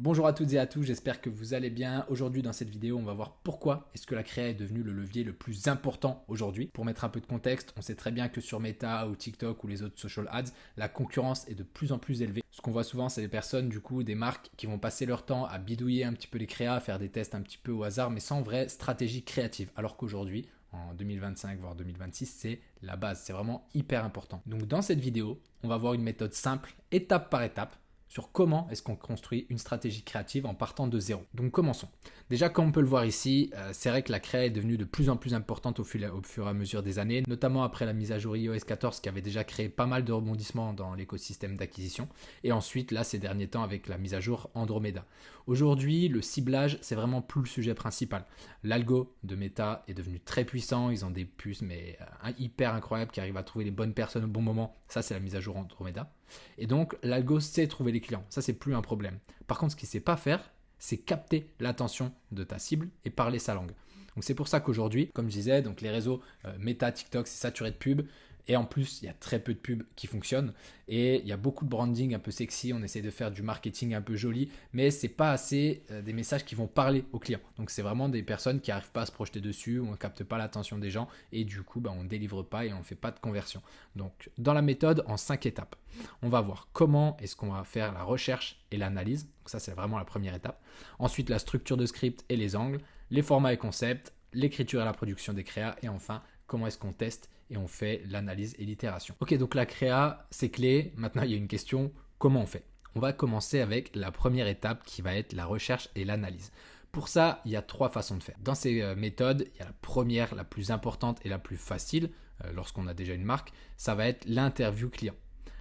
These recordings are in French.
Bonjour à toutes et à tous, j'espère que vous allez bien. Aujourd'hui dans cette vidéo, on va voir pourquoi est-ce que la créa est devenue le levier le plus important aujourd'hui. Pour mettre un peu de contexte, on sait très bien que sur Meta ou TikTok ou les autres social ads, la concurrence est de plus en plus élevée. Ce qu'on voit souvent, c'est des personnes, du coup, des marques qui vont passer leur temps à bidouiller un petit peu les créas, à faire des tests un petit peu au hasard, mais sans vraie stratégie créative. Alors qu'aujourd'hui, en 2025 voire 2026, c'est la base, c'est vraiment hyper important. Donc dans cette vidéo, on va voir une méthode simple, étape par étape, sur comment est-ce qu'on construit une stratégie créative en partant de zéro. Donc commençons. Déjà, comme on peut le voir ici, c'est vrai que la créa est devenue de plus en plus importante au fur et à mesure des années, notamment après la mise à jour iOS 14 qui avait déjà créé pas mal de rebondissements dans l'écosystème d'acquisition, et ensuite là ces derniers temps avec la mise à jour Andromeda. Aujourd'hui, le ciblage, c'est vraiment plus le sujet principal. L'algo de Meta est devenu très puissant, ils ont des puces mais hyper incroyables qui arrivent à trouver les bonnes personnes au bon moment. Ça, c'est la mise à jour Andromeda. Et donc, l'algo sait trouver les clients. Ça, c'est plus un problème. Par contre, ce qu'il ne sait pas faire, c'est capter l'attention de ta cible et parler sa langue. Donc, c'est pour ça qu'aujourd'hui, comme je disais, donc les réseaux Meta, TikTok, c'est saturé de pubs. Et en plus, il y a très peu de pubs qui fonctionnent. Et il y a beaucoup de branding un peu sexy. On essaie de faire du marketing un peu joli. Mais ce n'est pas assez des messages qui vont parler aux clients. Donc, c'est vraiment des personnes qui n'arrivent pas à se projeter dessus. On ne capte pas l'attention des gens. Et du coup, on ne délivre pas et on ne fait pas de conversion. Donc, dans la méthode, en 5 étapes. On va voir comment est-ce qu'on va faire la recherche et l'analyse. Donc ça, c'est vraiment la première étape. Ensuite, la structure de script et les angles, les formats et concepts, l'écriture et la production des créas. Et enfin, comment est-ce qu'on teste et on fait l'analyse et l'itération. Ok, donc la créa, c'est clé. Maintenant, il y a une question, comment on fait? On va commencer avec la première étape qui va être la recherche et l'analyse. Pour ça, il y a 3 façons de faire. Dans ces méthodes, il y a la première, la plus importante et la plus facile, lorsqu'on a déjà une marque, ça va être l'interview client.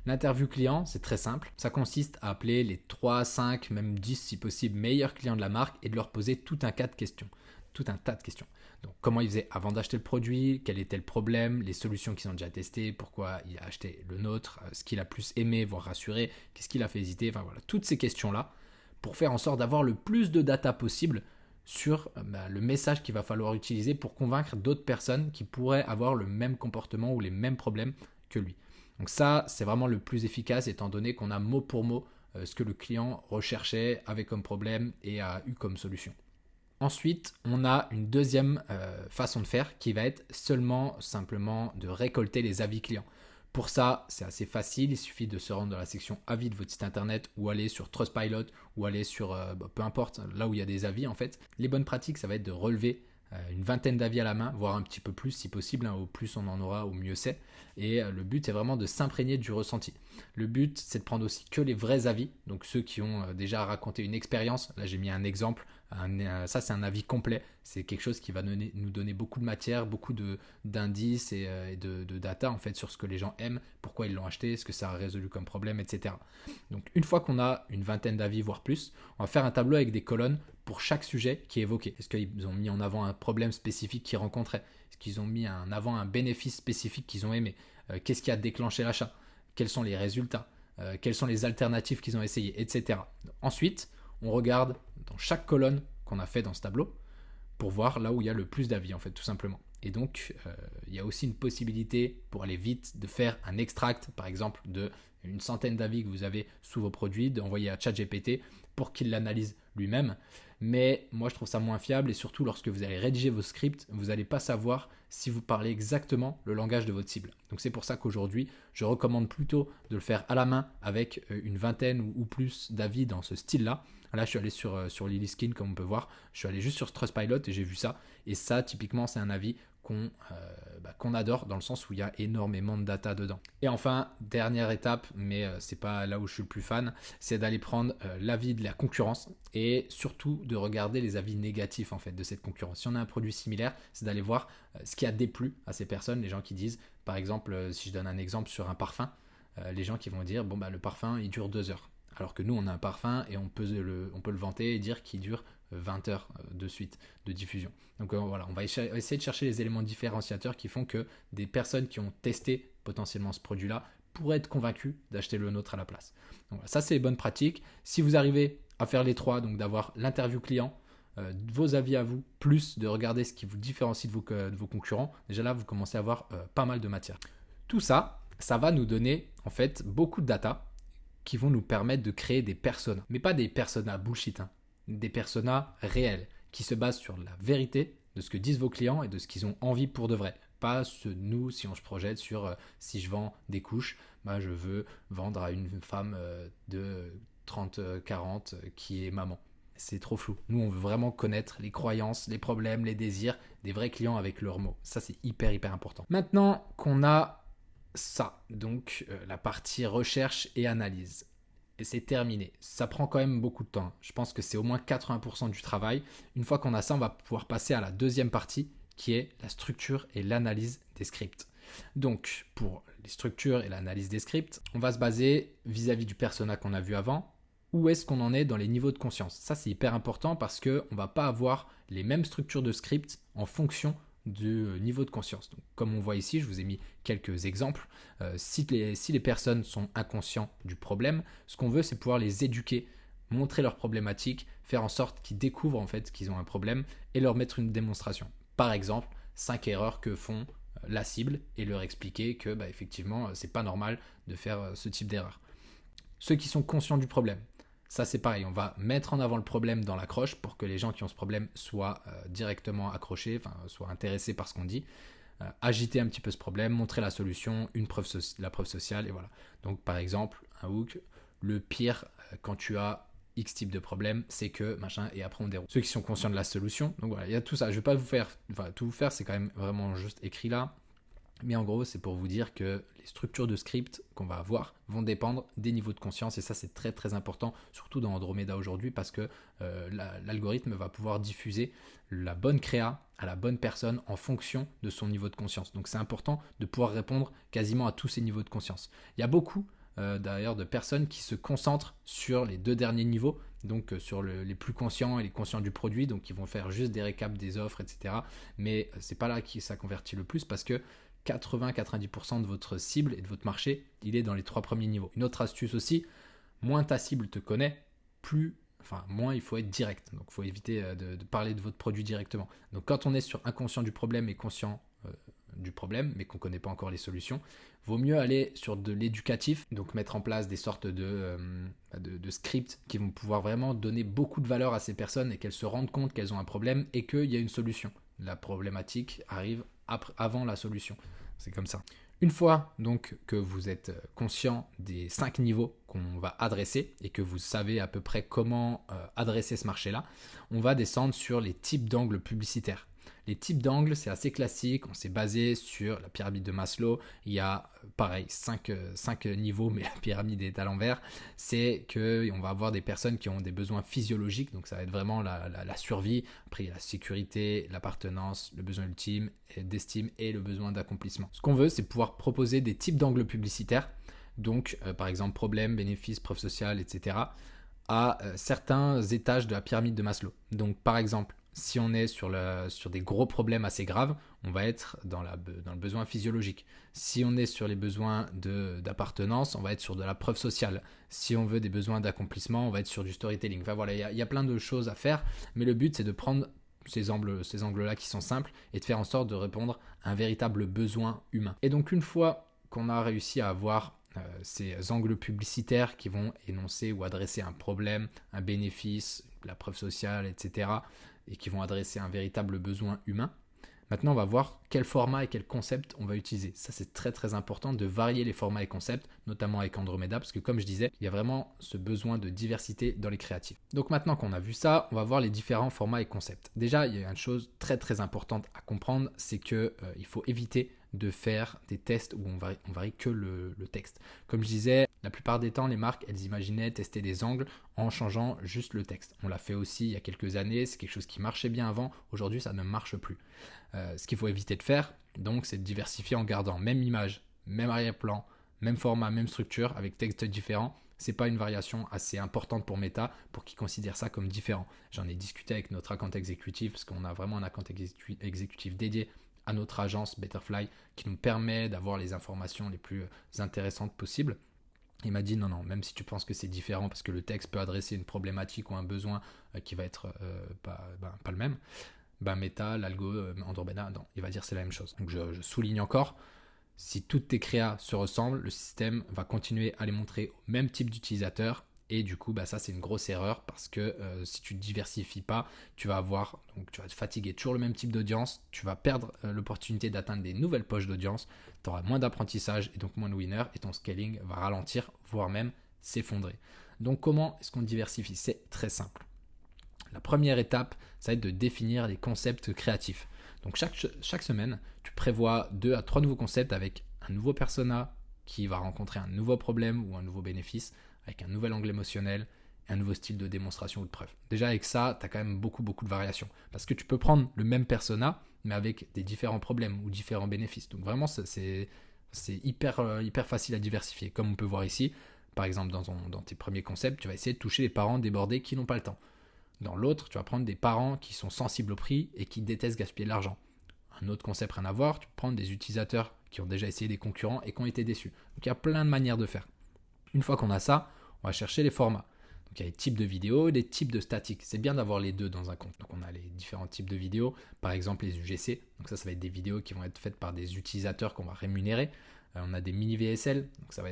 L'interview client, c'est très simple. Ça consiste à appeler les 3, 5, même 10 si possible meilleurs clients de la marque et de leur poser tout un tas de questions. Donc, comment ils faisaient avant d'acheter le produit, quel était le problème, les solutions qu'ils ont déjà testées, pourquoi il a acheté le nôtre, ce qu'il a plus aimé, voire rassuré, qu'est-ce qu'il a fait hésiter, enfin voilà, toutes ces questions-là, pour faire en sorte d'avoir le plus de data possible sur le message qu'il va falloir utiliser pour convaincre d'autres personnes qui pourraient avoir le même comportement ou les mêmes problèmes que lui. Donc ça, c'est vraiment le plus efficace étant donné qu'on a mot pour mot ce que le client recherchait, avait comme problème et a eu comme solution. Ensuite, on a une deuxième façon de faire qui va être simplement de récolter les avis clients. Pour ça, c'est assez facile, il suffit de se rendre dans la section avis de votre site internet ou aller sur Trustpilot ou aller sur, peu importe, là où il y a des avis en fait. Les bonnes pratiques, ça va être de relever une vingtaine d'avis à la main, voire un petit peu plus si possible, au plus on en aura, au mieux c'est. Et le but c'est vraiment de s'imprégner du ressenti. Le but c'est de prendre aussi que les vrais avis, donc ceux qui ont déjà raconté une expérience. Là j'ai mis un exemple, ça c'est un avis complet, c'est quelque chose qui va nous donner beaucoup de matière, beaucoup d'indices et de data en fait sur ce que les gens aiment, pourquoi ils l'ont acheté, ce que ça a résolu comme problème, etc. Donc une fois qu'on a une vingtaine d'avis voire plus, on va faire un tableau avec des colonnes pour chaque sujet qui est évoqué. Est-ce qu'ils ont mis en avant un problème spécifique qu'ils rencontraient? Est-ce qu'ils ont mis en avant un bénéfice spécifique qu'ils ont aimé? Qu'est-ce qui a déclenché l'achat? Quels sont les résultats? Quelles sont les alternatives qu'ils ont essayées, etc. Ensuite, on regarde dans chaque colonne qu'on a fait dans ce tableau pour voir là où il y a le plus d'avis, en fait, tout simplement. Et donc, il y a aussi une possibilité pour aller vite de faire un extract, par exemple, de une centaine d'avis que vous avez sous vos produits, d'envoyer à ChatGPT pour qu'il l'analyse lui-même. Mais moi, je trouve ça moins fiable et surtout lorsque vous allez rédiger vos scripts, vous n'allez pas savoir si vous parlez exactement le langage de votre cible. Donc c'est pour ça qu'aujourd'hui, je recommande plutôt de le faire à la main avec une vingtaine ou plus d'avis dans ce style-là. Là, je suis allé sur Lilyskin, comme on peut voir. Je suis allé juste sur Trustpilot et j'ai vu ça. Et ça, typiquement, c'est un avis qu'on adore dans le sens où il y a énormément de data dedans. Et enfin, dernière étape, mais c'est pas là où je suis le plus fan, c'est d'aller prendre l'avis de la concurrence et surtout de regarder les avis négatifs en fait de cette concurrence. Si on a un produit similaire, c'est d'aller voir ce qui a déplu à ces personnes, les gens qui disent, par exemple, si je donne un exemple sur un parfum, les gens qui vont dire le parfum il dure 2 heures. Alors que nous, on a un parfum et on peut le vanter et dire qu'il dure 20 heures de suite de diffusion. Donc voilà, on va essayer de chercher les éléments différenciateurs qui font que des personnes qui ont testé potentiellement ce produit-là pourraient être convaincues d'acheter le nôtre à la place. Donc voilà, ça, c'est les bonnes pratiques. Si vous arrivez à faire les 3, donc d'avoir l'interview client, vos avis à vous, plus de regarder ce qui vous différencie de vos concurrents, déjà là, vous commencez à avoir pas mal de matière. Tout ça, ça va nous donner en fait beaucoup de data qui vont nous permettre de créer des personas. Mais pas des personas bullshit, hein. Des personas réels, qui se basent sur la vérité de ce que disent vos clients et de ce qu'ils ont envie pour de vrai. Pas nous, si on se projette sur si je vends des couches, je veux vendre à une femme de 30-40 qui est maman. C'est trop flou. Nous, on veut vraiment connaître les croyances, les problèmes, les désirs des vrais clients avec leurs mots. Ça, c'est hyper, hyper important. Maintenant qu'on a ça, donc la partie recherche et analyse, et c'est terminé. Ça prend quand même beaucoup de temps. Je pense que c'est au moins 80% du travail. Une fois qu'on a ça, on va pouvoir passer à la deuxième partie, qui est la structure et l'analyse des scripts. Donc, pour les structures et l'analyse des scripts, on va se baser vis-à-vis du persona qu'on a vu avant. Où est-ce qu'on en est dans les niveaux de conscience? Ça, c'est hyper important parce qu'on ne va pas avoir les mêmes structures de script en fonction du niveau de conscience. Donc, comme on voit ici, je vous ai mis quelques exemples. Si les personnes sont inconscientes du problème, ce qu'on veut, c'est pouvoir les éduquer, montrer leurs problématiques, faire en sorte qu'ils découvrent en fait qu'ils ont un problème et leur mettre une démonstration. Par exemple, 5 erreurs que font la cible et leur expliquer que effectivement, c'est pas normal de faire ce type d'erreur. Ceux qui sont conscients du problème, ça c'est pareil, on va mettre en avant le problème dans l'accroche pour que les gens qui ont ce problème soient directement accrochés, soient intéressés par ce qu'on dit, agiter un petit peu ce problème, montrer la solution, la preuve sociale, et voilà. Donc par exemple, un hook, le pire quand tu as X type de problème, c'est que machin, et après on déroule. Ceux qui sont conscients de la solution, donc voilà, il y a tout ça. Je vais pas tout vous faire, c'est quand même vraiment juste écrit là. Mais en gros, c'est pour vous dire que les structures de script qu'on va avoir vont dépendre des niveaux de conscience. Et ça, c'est très très important, surtout dans Andromeda aujourd'hui, parce que l'algorithme va pouvoir diffuser la bonne créa à la bonne personne en fonction de son niveau de conscience. Donc c'est important de pouvoir répondre quasiment à tous ces niveaux de conscience. Il y a beaucoup d'ailleurs de personnes qui se concentrent sur les 2 derniers niveaux, donc sur les plus conscients et les conscients du produit, donc ils vont faire juste des récaps des offres, etc. Mais c'est pas là que ça convertit le plus parce que 80-90% de votre cible et de votre marché, il est dans les 3 premiers niveaux. Une autre astuce aussi, moins ta cible te connaît, moins il faut être direct. Donc il faut éviter de parler de votre produit directement. Donc quand on est sur inconscient du problème et conscient du problème, mais qu'on ne connaît pas encore les solutions, vaut mieux aller sur de l'éducatif, donc mettre en place des sortes de scripts qui vont pouvoir vraiment donner beaucoup de valeur à ces personnes et qu'elles se rendent compte qu'elles ont un problème et qu'il y a une solution. La problématique arrive avant la solution. C'est comme ça. Une fois donc que vous êtes conscient des 5 niveaux qu'on va adresser et que vous savez à peu près comment adresser ce marché-là, on va descendre sur les types d'angles publicitaires. Les types d'angles, c'est assez classique, on s'est basé sur la pyramide de Maslow, il y a pareil 5 niveaux, mais la pyramide est à l'envers, c'est qu'on va avoir des personnes qui ont des besoins physiologiques, donc ça va être vraiment la survie, après il y a la sécurité, l'appartenance, le besoin ultime d'estime et le besoin d'accomplissement. Ce qu'on veut, c'est pouvoir proposer des types d'angles publicitaires, donc par exemple problème, bénéfice, preuve sociale, etc., à certains étages de la pyramide de Maslow. Donc par exemple, si on est sur des gros problèmes assez graves, on va être dans le besoin physiologique. Si on est sur les besoins d'appartenance, on va être sur de la preuve sociale. Si on veut des besoins d'accomplissement, on va être sur du storytelling. Enfin voilà, il y a plein de choses à faire, mais le but c'est de prendre ces angles-là qui sont simples et de faire en sorte de répondre à un véritable besoin humain. Et donc une fois qu'on a réussi à avoir ces angles publicitaires qui vont énoncer ou adresser un problème, un bénéfice, la preuve sociale, etc., et qui vont adresser un véritable besoin humain. Maintenant, on va voir quel format et quel concept on va utiliser. Ça, c'est très très important de varier les formats et concepts, notamment avec Andromeda, parce que comme je disais, il y a vraiment ce besoin de diversité dans les créatifs. Donc maintenant qu'on a vu ça, on va voir les différents formats et concepts. Déjà, il y a une chose très très importante à comprendre, c'est qu'il faut éviter de faire des tests où on varie que le texte. Comme je disais, la plupart des temps, les marques, elles imaginaient tester des angles en changeant juste le texte. On l'a fait aussi il y a quelques années, c'est quelque chose qui marchait bien avant, aujourd'hui ça ne marche plus. Ce qu'il faut éviter de faire, donc, c'est de diversifier en gardant même image, même arrière-plan, même format, même structure, avec texte différent. C'est pas une variation assez importante pour Meta pour qu'ils considèrent ça comme différent. J'en ai discuté avec notre account exécutif, parce qu'on a vraiment un account exécutif dédié à notre agence Betterfly qui nous permet d'avoir les informations les plus intéressantes possibles. Il m'a dit non, même si tu penses que c'est différent parce que le texte peut adresser une problématique ou un besoin qui va être pas le même, Meta, l'algo, Andromeda, non, il va dire c'est la même chose. Donc je souligne encore, Si toutes tes créas se ressemblent, le système va continuer à les montrer au même type d'utilisateur. Et du coup, ça c'est une grosse erreur parce que si tu ne diversifies pas, tu vas te fatiguer toujours le même type d'audience, tu vas perdre l'opportunité d'atteindre des nouvelles poches d'audience, tu auras moins d'apprentissage et donc moins de winners et ton scaling va ralentir, voire même s'effondrer. Donc comment est-ce qu'on diversifie? C'est très simple. La première étape, ça va être de définir les concepts créatifs. Donc chaque semaine, tu prévois 2 à 3 nouveaux concepts avec un nouveau persona qui va rencontrer un nouveau problème ou un nouveau bénéfice, avec un nouvel angle émotionnel et un nouveau style de démonstration ou de preuve. Déjà avec ça, tu as quand même beaucoup de variations. Parce que tu peux prendre le même persona, mais avec des différents problèmes ou différents bénéfices. Donc vraiment, c'est hyper facile à diversifier. Comme on peut voir ici, par exemple dans tes premiers concepts, tu vas essayer de toucher les parents débordés qui n'ont pas le temps. Dans l'autre, tu vas prendre des parents qui sont sensibles au prix et qui détestent gaspiller de l'argent. Un autre concept rien à voir, tu peux prendre des utilisateurs qui ont déjà essayé des concurrents et qui ont été déçus. Donc il y a plein de manières de faire. Une fois qu'on a ça, on va chercher les formats. Donc il y a les types de vidéos et les types de statiques. C'est bien d'avoir les deux dans un compte. Donc on a les différents types de vidéos, par exemple les UGC. Donc ça va être des vidéos qui vont être faites par des utilisateurs qu'on va rémunérer. On a des mini VSL, donc ça va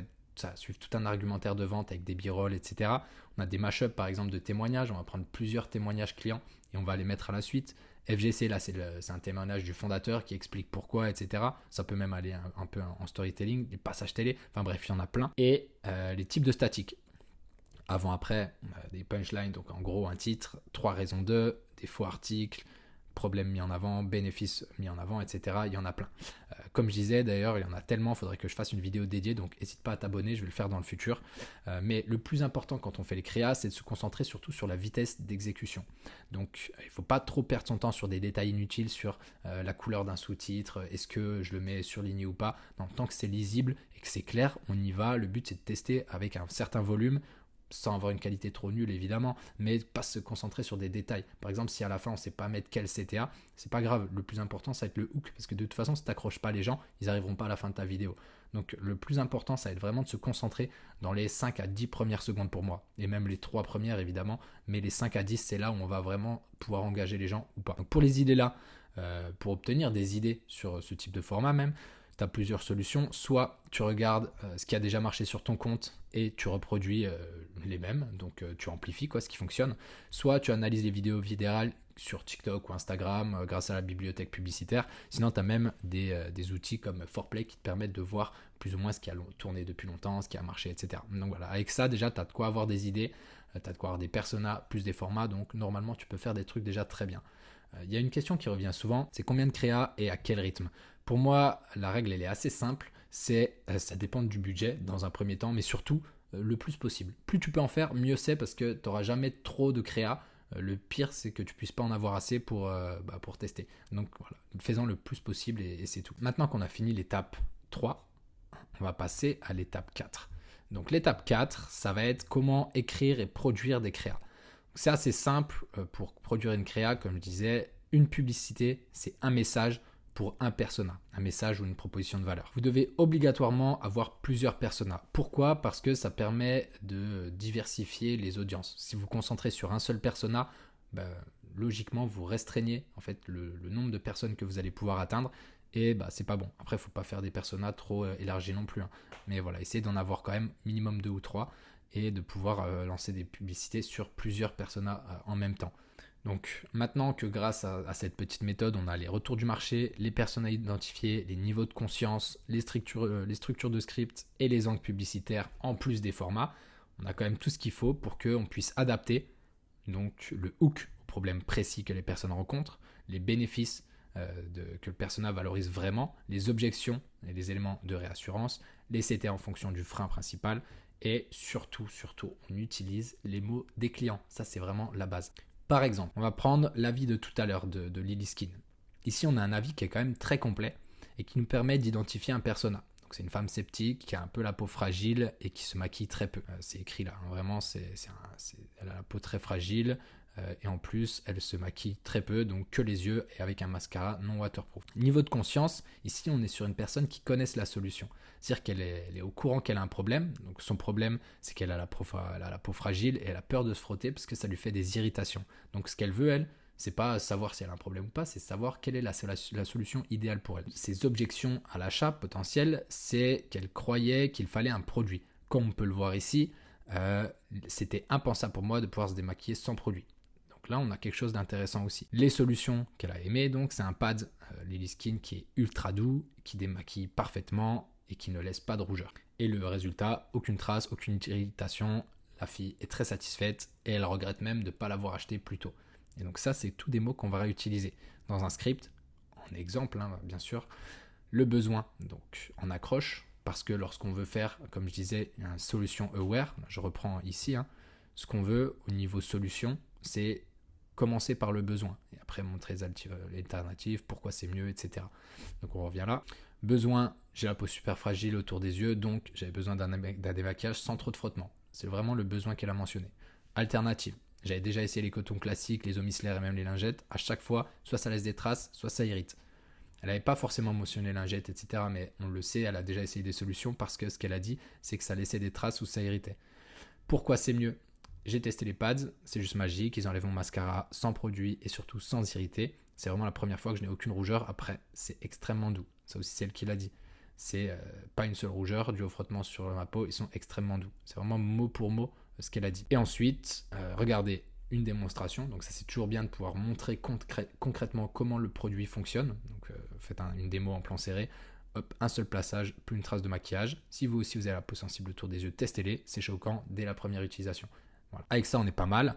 suivre tout un argumentaire de vente avec des b-rolls, etc. On a des mashups par exemple de témoignages, on va prendre plusieurs témoignages clients et on va les mettre à la suite. FGC, là c'est un témoignage du fondateur qui explique pourquoi, etc. Ça peut même aller un peu en storytelling, des passages télé, enfin bref, il y en a plein. Et les types de statiques. Avant, après, on a des punchlines, donc en gros un titre, 3 raisons de, des faux articles, problèmes mis en avant, bénéfices mis en avant, etc. Il y en a plein. Comme je disais d'ailleurs, il y en a tellement, il faudrait que je fasse une vidéo dédiée, donc n'hésite pas à t'abonner, je vais le faire dans le futur. Mais le plus important quand on fait les créas, c'est de se concentrer surtout sur la vitesse d'exécution. Donc il ne faut pas trop perdre son temps sur des détails inutiles, sur la couleur d'un sous-titre, est-ce que je le mets surligné ou pas. Non, tant que c'est lisible et que c'est clair, on y va. Le but c'est de tester avec un certain volume, sans avoir une qualité trop nulle évidemment, mais pas se concentrer sur des détails. Par exemple, si à la fin on ne sait pas mettre quel CTA, c'est pas grave, le plus important ça va être le hook, parce que de toute façon si tu n'accroches pas les gens, ils n'arriveront pas à la fin de ta vidéo. Donc le plus important ça va être vraiment de se concentrer dans les 5 à 10 premières secondes pour moi, et même les 3 premières évidemment, mais les 5 à 10 c'est là où on va vraiment pouvoir engager les gens ou pas. Donc pour les idées là, pour obtenir des idées sur ce type de format même, tu as plusieurs solutions. Soit tu regardes ce qui a déjà marché sur ton compte et tu reproduis les mêmes, donc tu amplifies ce qui fonctionne. Soit tu analyses les vidéos virales sur TikTok ou Instagram grâce à la bibliothèque publicitaire. Sinon, tu as même des outils comme 4Play qui te permettent de voir plus ou moins ce qui a tourné depuis longtemps, ce qui a marché, etc. Donc voilà, avec ça déjà, tu as de quoi avoir des idées, tu as de quoi avoir des personas plus des formats, donc normalement tu peux faire des trucs déjà très bien. Il y a une question qui revient souvent, c'est combien de créa et à quel rythme? Pour moi, la règle elle est assez simple, ça dépend du budget dans un premier temps, mais surtout le plus possible. Plus tu peux en faire, mieux c'est parce que tu n'auras jamais trop de créa. Le pire, c'est que tu puisses pas en avoir assez pour tester. Donc voilà, fais-en le plus possible et c'est tout. Maintenant qu'on a fini l'étape 3, on va passer à l'étape 4. Donc l'étape 4, ça va être comment écrire et produire des créas. C'est assez simple pour produire une créa, comme je disais, une publicité, c'est un message pour un persona, un message ou une proposition de valeur. Vous devez obligatoirement avoir plusieurs personas. Pourquoi? Parce que ça permet de diversifier les audiences. Si vous vous concentrez sur un seul persona, logiquement vous restreignez en fait le nombre de personnes que vous allez pouvoir atteindre et c'est pas bon. Après, il ne faut pas faire des personas trop élargis non plus. Mais voilà, essayez d'en avoir quand même minimum 2 ou 3 et de pouvoir lancer des publicités sur plusieurs personas en même temps. Donc maintenant que grâce à cette petite méthode, on a les retours du marché, les personas identifiés, les niveaux de conscience, les structures de script et les angles publicitaires en plus des formats, on a quand même tout ce qu'il faut pour qu'on puisse adapter donc le hook au problème précis que les personnes rencontrent, les bénéfices que le persona valorise vraiment, les objections et les éléments de réassurance, les CTA en fonction du frein principal et surtout, on utilise les mots des clients. Ça, c'est vraiment la base. Par exemple, on va prendre l'avis de tout à l'heure de Lily Skin. Ici, on a un avis qui est quand même très complet et qui nous permet d'identifier un persona. Donc, c'est une femme sceptique qui a un peu la peau fragile et qui se maquille très peu. C'est écrit là, vraiment, elle a la peau très fragile et en plus, elle se maquille très peu, donc que les yeux et avec un mascara non waterproof. Niveau de conscience, ici, on est sur une personne qui connaisse la solution. C'est-à-dire qu'elle est au courant qu'elle a un problème. Donc son problème, c'est qu'elle a la peau fragile et elle a peur de se frotter parce que ça lui fait des irritations. Donc ce qu'elle veut, elle, C'est pas savoir si elle a un problème ou pas, c'est savoir quelle est la solution idéale pour elle. Ses objections à l'achat potentiel, c'est qu'elle croyait qu'il fallait un produit. Comme on peut le voir ici, c'était impensable pour moi de pouvoir se démaquiller sans produit. Donc là, on a quelque chose d'intéressant aussi. Les solutions qu'elle a aimées, donc, c'est un pad Lily Skin qui est ultra doux, qui démaquille parfaitement et qui ne laisse pas de rougeur. Et le résultat, aucune trace, aucune irritation. La fille est très satisfaite et elle regrette même de ne pas l'avoir acheté plus tôt. Et donc ça, c'est tous des mots qu'on va réutiliser dans un script. En exemple, bien sûr, le besoin, donc en accroche, parce que lorsqu'on veut faire, comme je disais, une solution aware, je reprends ici, ce qu'on veut au niveau solution, c'est commencer par le besoin et après montrer les alternatives, pourquoi c'est mieux, etc. Donc on revient là. Besoin, j'ai la peau super fragile autour des yeux, donc j'avais besoin d'un démaquillage sans trop de frottement. C'est vraiment le besoin qu'elle a mentionné. Alternative, j'avais déjà essayé les cotons classiques, les eaux micellaires et même les lingettes. À chaque fois, soit ça laisse des traces, soit ça irrite. Elle n'avait pas forcément mentionné lingettes, etc. Mais on le sait, elle a déjà essayé des solutions parce que ce qu'elle a dit, c'est que ça laissait des traces ou ça irritait. Pourquoi c'est mieux? J'ai testé les pads, c'est juste magique, ils enlèvent mon mascara sans produit et surtout sans irriter. C'est vraiment la première fois que je n'ai aucune rougeur. Après, c'est extrêmement doux. Ça aussi, c'est elle qui l'a dit. C'est pas une seule rougeur due au frottement sur ma peau, ils sont extrêmement doux. C'est vraiment mot pour mot ce qu'elle a dit. Et ensuite, regardez une démonstration. Donc ça, c'est toujours bien de pouvoir montrer concrètement comment le produit fonctionne. Donc faites une démo en plan serré. Hop, un seul plaçage, plus une trace de maquillage. Si vous aussi vous avez la peau sensible autour des yeux, testez-les. C'est choquant dès la première utilisation. Voilà. Avec ça, on est pas mal.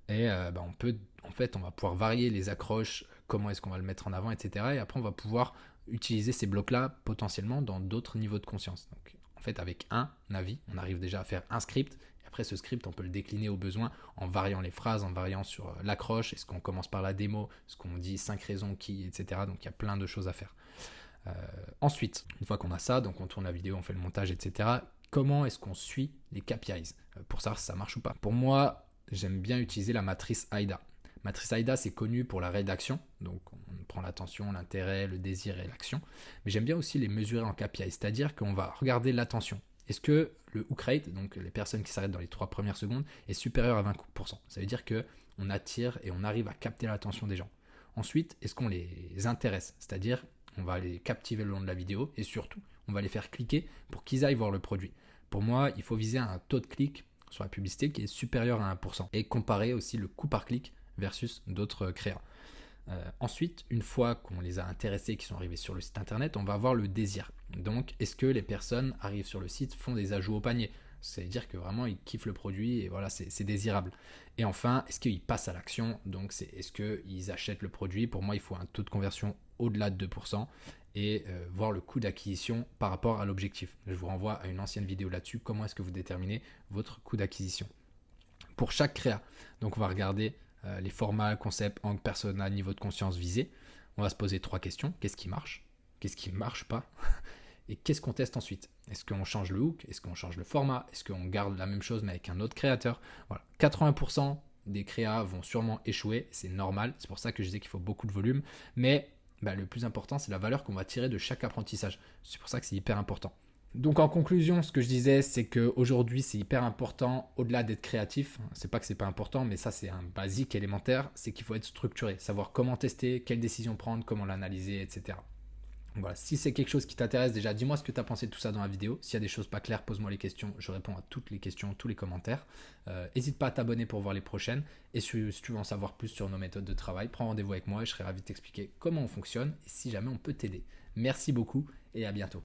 Et on va pouvoir varier les accroches, comment est-ce qu'on va le mettre en avant, etc. Et après, on va pouvoir utiliser ces blocs-là potentiellement dans d'autres niveaux de conscience. Donc, en fait, avec un avis, on arrive déjà à faire un script. Et après, ce script, on peut le décliner au besoin en variant les phrases, en variant sur l'accroche. Est-ce qu'on commence par la démo? Est-ce qu'on dit 5 raisons qui, etc. Donc, il y a plein de choses à faire. Ensuite, une fois qu'on a ça, donc on tourne la vidéo, on fait le montage, etc. Comment est-ce qu'on suit les KPIs pour savoir si ça marche ou pas? Pour moi, j'aime bien utiliser la matrice AIDA. Matrice AIDA, c'est connu pour la rédaction, donc on prend l'attention, l'intérêt, le désir et l'action. Mais j'aime bien aussi les mesurer en KPI, c'est-à-dire qu'on va regarder l'attention. Est-ce que le hook rate, donc les personnes qui s'arrêtent dans les 3 premières secondes, est supérieur à 20%? Ça veut dire qu'on attire et on arrive à capter l'attention des gens. Ensuite, est-ce qu'on les intéresse? C'est-à-dire, on va les captiver le long de la vidéo et surtout, on va les faire cliquer pour qu'ils aillent voir le produit. Pour moi, il faut viser un taux de clic sur la publicité qui est supérieur à 1% et comparer aussi le coût par clic versus d'autres créas. Ensuite, une fois qu'on les a intéressés, qui sont arrivés sur le site internet, on va voir le désir. Donc, est-ce que les personnes arrivent sur le site, font des ajouts au panier? C'est-à-dire que vraiment, ils kiffent le produit et voilà, c'est désirable. Et enfin, est-ce qu'ils passent à l'action? Donc, est-ce qu'ils achètent le produit? Pour moi, il faut un taux de conversion au-delà de 2% et voir le coût d'acquisition par rapport à l'objectif. Je vous renvoie à une ancienne vidéo là-dessus, comment est-ce que vous déterminez votre coût d'acquisition. Pour chaque créa, donc on va regarder les formats, concepts, angle, persona, niveau de conscience visé. On va se poser 3 questions. Qu'est-ce qui marche? Qu'est-ce qui ne marche pas? Et qu'est-ce qu'on teste ensuite? Est-ce qu'on change le hook? Est-ce qu'on change le format? Est-ce qu'on garde la même chose mais avec un autre créateur? Voilà. 80% des créas vont sûrement échouer, c'est normal. C'est pour ça que je disais qu'il faut beaucoup de volume. Mais le plus important, c'est la valeur qu'on va tirer de chaque apprentissage. C'est pour ça que c'est hyper important. Donc en conclusion, ce que je disais, c'est qu'aujourd'hui, c'est hyper important, au-delà d'être créatif, c'est pas que c'est pas important, mais ça c'est un basique élémentaire, c'est qu'il faut être structuré, savoir comment tester, quelle décision prendre, comment l'analyser, etc. Donc voilà, si c'est quelque chose qui t'intéresse, déjà dis-moi ce que tu as pensé de tout ça dans la vidéo. S'il y a des choses pas claires, pose-moi les questions, je réponds à toutes les questions, tous les commentaires. N'hésite pas à t'abonner pour voir les prochaines. Et si tu veux en savoir plus sur nos méthodes de travail, prends rendez-vous avec moi et je serai ravi de t'expliquer comment on fonctionne et si jamais on peut t'aider. Merci beaucoup et à bientôt.